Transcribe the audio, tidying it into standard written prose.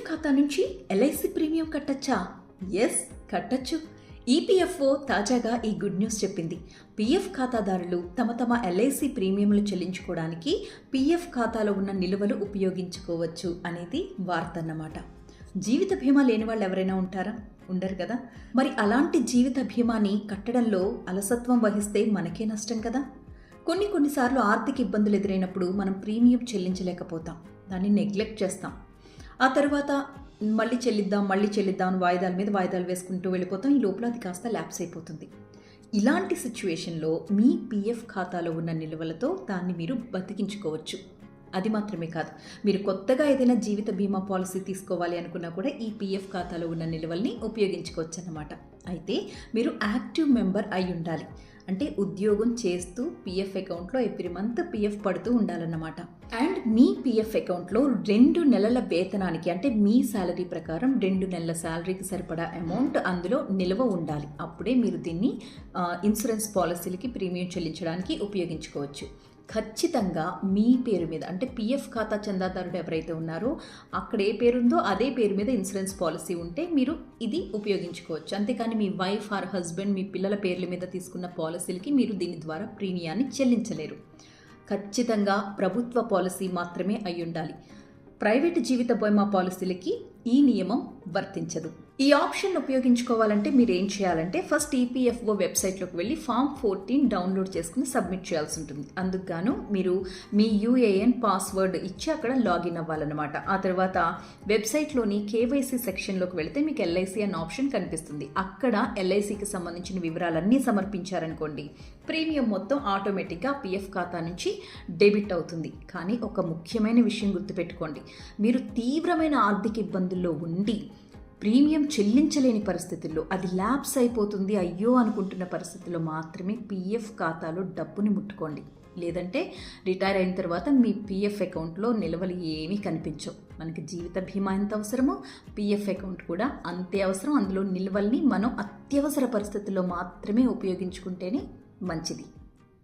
ఖాతా నుంచి LIC premium కట్టచ్చా? ఎస్, కట్టచ్చు. ఈపీఎఫ్ఓ తాజాగా ఈ గుడ్ న్యూస్ చెప్పింది. పీఎఫ్ ఖాతాదారులు తమ ఎల్ఐసి ప్రీమియంలు చెల్లించుకోవడానికి పీఎఫ్ ఖాతాలో ఉన్న నిలువలు ఉపయోగించుకోవచ్చు అనేది వార్త అన్నమాట. జీవిత బీమా లేని వాళ్ళు ఎవరైనా ఉంటారా? ఉండరు కదా. మరి అలాంటి జీవిత బీమాని కట్టడంలో అలసత్వం వహిస్తే మనకే నష్టం కదా. కొన్నిసార్లు ఆర్థిక ఇబ్బందులు ఎదురైనప్పుడు మనం ప్రీమియం చెల్లించలేకపోతాం, దాన్ని నెగ్లెక్ట్ చేస్తాం. ఆ తర్వాత మళ్ళీ చెల్లిద్దాం వాయిదాల మీద వాయిదాలు వేసుకుంటూ వెళ్ళిపోతాం. ఈ లోపల అది కాస్త ల్యాప్స్ అయిపోతుంది. ఇలాంటి సిచ్యువేషన్లో మీ పీఎఫ్ ఖాతాలో ఉన్న నిల్వలతో దాన్ని మీరు బతికించుకోవచ్చు. అది మాత్రమే కాదు, మీరు కొత్తగా ఏదైనా జీవిత బీమా పాలసీ తీసుకోవాలి అనుకున్నా కూడా ఈ పీఎఫ్ ఖాతాలో ఉన్న నిల్వల్ని ఉపయోగించుకోవచ్చు అన్నమాట. అయితే మీరు యాక్టివ్ మెంబర్ అయి ఉండాలి. అంటే ఉద్యోగం చేస్తూ పీఎఫ్ అకౌంట్లో ఎవ్రీ మంత్ పీఎఫ్ పడుతూ ఉండాలన్నమాట. అండ్ మీ పీఎఫ్ అకౌంట్లో 2 నెలల వేతనానికి, అంటే మీ శాలరీ ప్రకారం 2 నెలల శాలరీకి సరిపడా అమౌంట్ అందులో నిల్వ ఉండాలి. అప్పుడే మీరు దీన్ని ఇన్సూరెన్స్ పాలసీలకి ప్రీమియం చెల్లించడానికి ఉపయోగించుకోవచ్చు. ఖచ్చితంగా మీ పేరు మీద, అంటే పీఎఫ్ ఖాతా చందాదారుడు ఎవరైతే ఉన్నారో అక్కడ ఏ పేరుందో అదే పేరు మీద ఇన్సూరెన్స్ పాలసీ ఉంటే మీరు ఇది ఉపయోగించుకోవచ్చు. అంతేకాని మీ వైఫ్ ఆర్ హస్బెండ్, మీ పిల్లల పేర్ల మీద తీసుకున్న పాలసీలకి మీరు దీని ద్వారా ప్రీమియాన్ని చెల్లించలేరు. ఖచ్చితంగా ప్రభుత్వ పాలసీ మాత్రమే అయి ఉండాలి. ప్రైవేటు జీవిత బీమా పాలసీలకి ఈ నియమం వర్తించదు. ఈ ఆప్షన్ ఉపయోగించుకోవాలంటే మీరు ఏం చేయాలంటే ఫస్ట్ ఈపీఎఫ్ఓ వెబ్సైట్లోకి వెళ్ళి ఫామ్ 14 డౌన్లోడ్ చేసుకుని సబ్మిట్ చేయాల్సి ఉంటుంది. అందుకు గాను మీరు మీ యూఏఎన్ పాస్వర్డ్ ఇచ్చి అక్కడ లాగిన్ అవ్వాలన్నమాట. ఆ తర్వాత వెబ్సైట్లోని కేవైసీ సెక్షన్లోకి వెళితే మీకు ఎల్ఐసి అన్న ఆప్షన్ కనిపిస్తుంది. అక్కడ ఎల్ఐసికి సంబంధించిన వివరాలన్నీ సమర్పించారనుకోండి, ప్రీమియం మొత్తం ఆటోమేటిక్గా పీఎఫ్ ఖాతా నుంచి డెబిట్ అవుతుంది. కానీ ఒక ముఖ్యమైన విషయం గుర్తుపెట్టుకోండి, మీరు తీవ్రమైన ఆర్థిక ఇబ్బందుల్లో ఉండి ప్రీమియం చెల్లించలేని పరిస్థితుల్లో, అది ల్యాప్స్ అయిపోతుంది అయ్యో అనుకుంటున్న పరిస్థితుల్లో మాత్రమే పీఎఫ్ ఖాతాలో డబ్బుని ముట్టుకోండి. లేదంటే రిటైర్ అయిన తర్వాత మీ పీఎఫ్ అకౌంట్లో నిల్వలు ఏమీ కనిపించవు. మనకి జీవిత బీమా ఎంత అవసరమో పీఎఫ్ అకౌంట్ కూడా అంతే అవసరం. అందులో నిల్వల్ని మనం అత్యవసర పరిస్థితుల్లో మాత్రమే ఉపయోగించుకుంటేనే మంచిది.